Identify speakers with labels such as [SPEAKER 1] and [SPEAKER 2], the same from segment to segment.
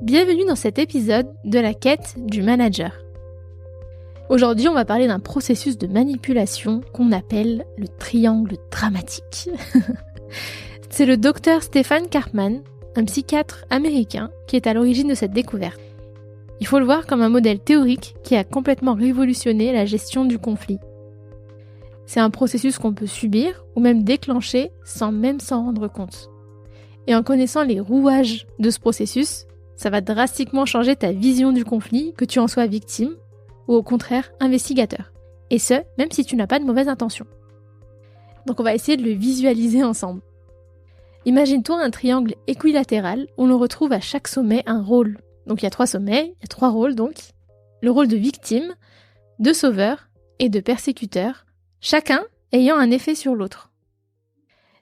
[SPEAKER 1] Bienvenue dans cet épisode de la quête du manager. Aujourd'hui, on va parler d'un processus de manipulation qu'on appelle le triangle dramatique. C'est le docteur Stephen Karpman, un psychiatre américain, qui est à l'origine de cette découverte. Il faut le voir comme un modèle théorique qui a complètement révolutionné la gestion du conflit. C'est un processus qu'on peut subir ou même déclencher sans même s'en rendre compte. Et en connaissant les rouages de ce processus, ça va drastiquement changer ta vision du conflit, que tu en sois victime ou au contraire investigateur. Et ce, même si tu n'as pas de mauvaises intentions. Donc on va essayer de le visualiser ensemble. Imagine-toi un triangle équilatéral où l'on retrouve à chaque sommet un rôle. Donc il y a 3 sommets, il y a 3 rôles donc. Le rôle de victime, de sauveur et de persécuteur, chacun ayant un effet sur l'autre.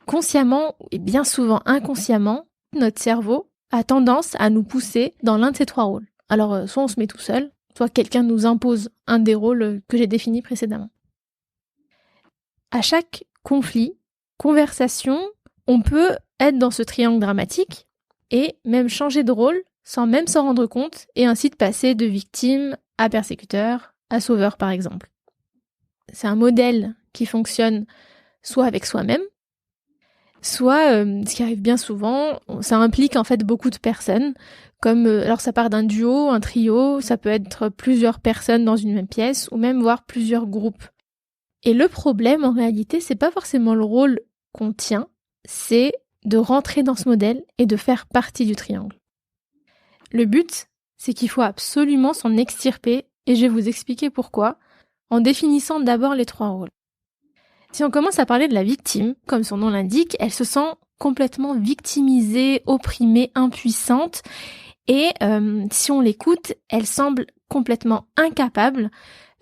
[SPEAKER 1] Consciemment et bien souvent inconsciemment, notre cerveau a tendance à nous pousser dans l'un de ces 3 rôles. Alors soit on se met tout seul, soit quelqu'un nous impose un des rôles que j'ai définis précédemment. À chaque conflit, conversation, on peut être dans ce triangle dramatique et même changer de rôle sans même s'en rendre compte et ainsi de passer de victime à persécuteur, à sauveur par exemple. C'est un modèle qui fonctionne soit avec soi-même, soit, ce qui arrive bien souvent, ça implique en fait beaucoup de personnes, comme, alors ça part d'un duo, un trio, ça peut être plusieurs personnes dans une même pièce, ou même voire plusieurs groupes. Et le problème en réalité, c'est pas forcément le rôle qu'on tient, c'est de rentrer dans ce modèle et de faire partie du triangle. Le but, c'est qu'il faut absolument s'en extirper, et je vais vous expliquer pourquoi, en définissant d'abord les 3 rôles. Si on commence à parler de la victime, comme son nom l'indique, elle se sent complètement victimisée, opprimée, impuissante, et si on l'écoute, elle semble complètement incapable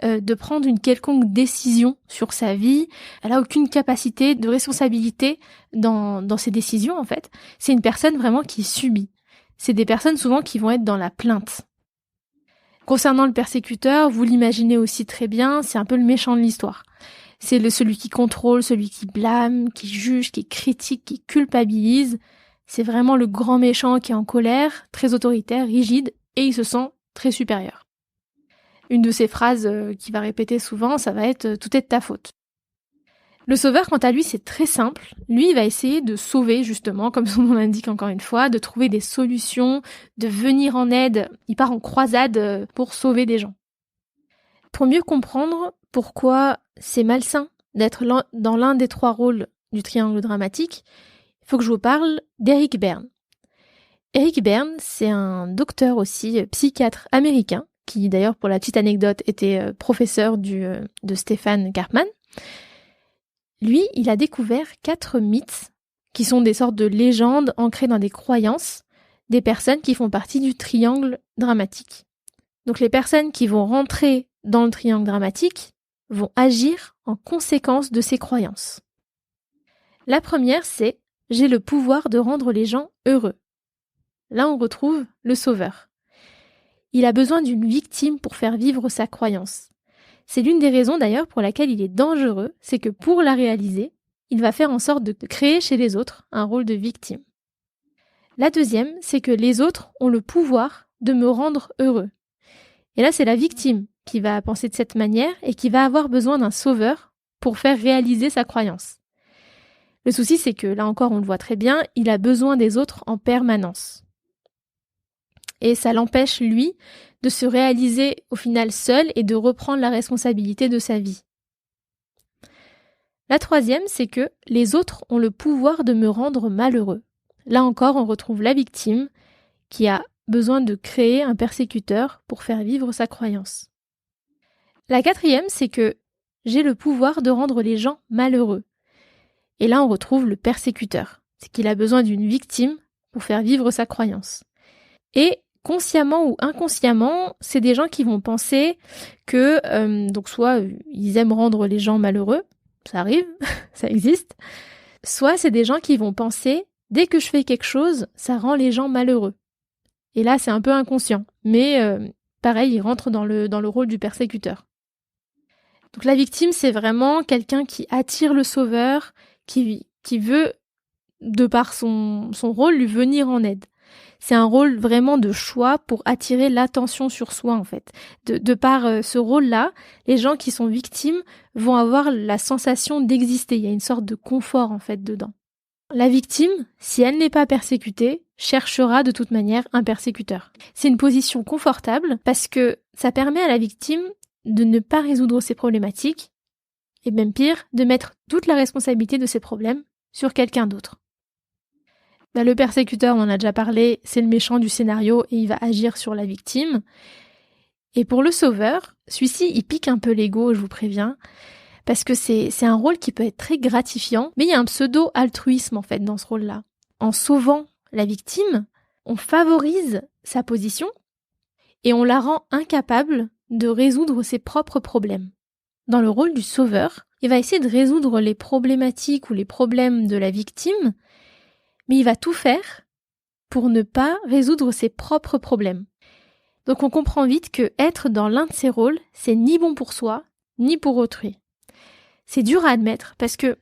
[SPEAKER 1] de prendre une quelconque décision sur sa vie. Elle a aucune capacité de responsabilité dans ses décisions en fait. C'est une personne vraiment qui subit. C'est des personnes souvent qui vont être dans la plainte. Concernant le persécuteur, vous l'imaginez aussi très bien, c'est un peu le méchant de l'histoire. C'est celui qui contrôle, celui qui blâme, qui juge, qui critique, qui culpabilise. C'est vraiment le grand méchant qui est en colère, très autoritaire, rigide, et il se sent très supérieur. Une de ses phrases qu'il va répéter souvent, ça va être « tout est de ta faute ». Le sauveur, quant à lui, c'est très simple. Lui, il va essayer de sauver, justement, comme son nom l'indique encore une fois, de trouver des solutions, de venir en aide. Il part en croisade pour sauver des gens. Pour mieux comprendre pourquoi c'est malsain d'être dans l'un des 3 rôles du triangle dramatique, il faut que je vous parle d'Eric Berne. Eric Berne, c'est un docteur aussi, psychiatre américain, qui d'ailleurs, pour la petite anecdote, était professeur de Stephen Karpman. Lui, il a découvert 4 mythes, qui sont des sortes de légendes ancrées dans des croyances, des personnes qui font partie du triangle dramatique. Donc les personnes qui vont rentrer dans le triangle dramatique vont agir en conséquence de ces croyances. La première, c'est « j'ai le pouvoir de rendre les gens heureux ». Là, on retrouve le sauveur. Il a besoin d'une victime pour faire vivre sa croyance. C'est l'une des raisons d'ailleurs pour laquelle il est dangereux, c'est que pour la réaliser, il va faire en sorte de créer chez les autres un rôle de victime. La deuxième, c'est que les autres ont le pouvoir de me rendre heureux. Et là, c'est la victime qui va penser de cette manière et qui va avoir besoin d'un sauveur pour faire réaliser sa croyance. Le souci, c'est que, là encore, on le voit très bien, il a besoin des autres en permanence. Et ça l'empêche, lui, de se réaliser au final seul et de reprendre la responsabilité de sa vie. La troisième, c'est que les autres ont le pouvoir de me rendre malheureux. Là encore, on retrouve la victime qui a besoin de créer un persécuteur pour faire vivre sa croyance. La quatrième, c'est que j'ai le pouvoir de rendre les gens malheureux. Et là, on retrouve le persécuteur. C'est qu'il a besoin d'une victime pour faire vivre sa croyance. Et consciemment ou inconsciemment, c'est des gens qui vont penser que, donc soit ils aiment rendre les gens malheureux, ça arrive, ça existe, soit c'est des gens qui vont penser, dès que je fais quelque chose, ça rend les gens malheureux. Et là, c'est un peu inconscient, mais pareil, ils rentrent dans le rôle du persécuteur. Donc la victime, c'est vraiment quelqu'un qui attire le sauveur, qui veut, de par son rôle, lui venir en aide. c'est un rôle vraiment de choix pour attirer l'attention sur soi en fait. De par ce rôle-là, les gens qui sont victimes vont avoir la sensation d'exister. Il y a une sorte de confort en fait dedans. La victime, si elle n'est pas persécutée, cherchera de toute manière un persécuteur. C'est une position confortable parce que ça permet à la victime de ne pas résoudre ses problématiques et même pire, de mettre toute la responsabilité de ses problèmes sur quelqu'un d'autre. Le persécuteur, on en a déjà parlé, c'est le méchant du scénario et il va agir sur la victime. Et pour le sauveur, celui-ci, il pique un peu l'ego, je vous préviens, parce que c'est un rôle qui peut être très gratifiant, mais il y a un pseudo-altruisme en fait dans ce rôle-là. En sauvant la victime, on favorise sa position et on la rend incapable de résoudre ses propres problèmes. Dans le rôle du sauveur, il va essayer de résoudre les problématiques ou les problèmes de la victime, mais il va tout faire pour ne pas résoudre ses propres problèmes. Donc on comprend vite que être dans l'un de ces rôles, c'est ni bon pour soi, ni pour autrui. C'est dur à admettre parce que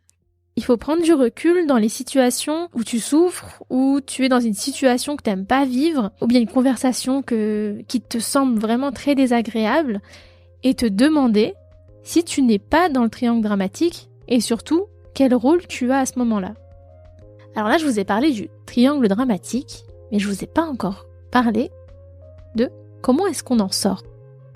[SPEAKER 1] il faut prendre du recul dans les situations où tu souffres, où tu es dans une situation que tu n'aimes pas vivre, ou bien une conversation qui te semble vraiment très désagréable, et te demander si tu n'es pas dans le triangle dramatique, et surtout, quel rôle tu as à ce moment-là. Alors là, je vous ai parlé du triangle dramatique, mais je vous ai pas encore parlé de comment est-ce qu'on en sort.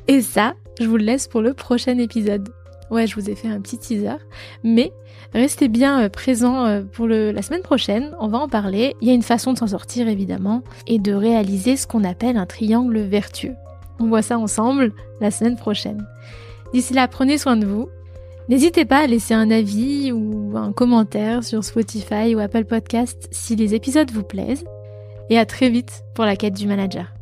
[SPEAKER 1] Et ça, je vous le laisse pour le prochain épisode. Ouais, je vous ai fait un petit teaser, mais restez bien présents pour la semaine prochaine, on va en parler. Il y a une façon de s'en sortir évidemment, et de réaliser ce qu'on appelle un triangle vertueux. On voit ça ensemble la semaine prochaine. D'ici là, prenez soin de vous. N'hésitez pas à laisser un avis ou un commentaire sur Spotify ou Apple Podcast si les épisodes vous plaisent. Et à très vite pour la quête du manager.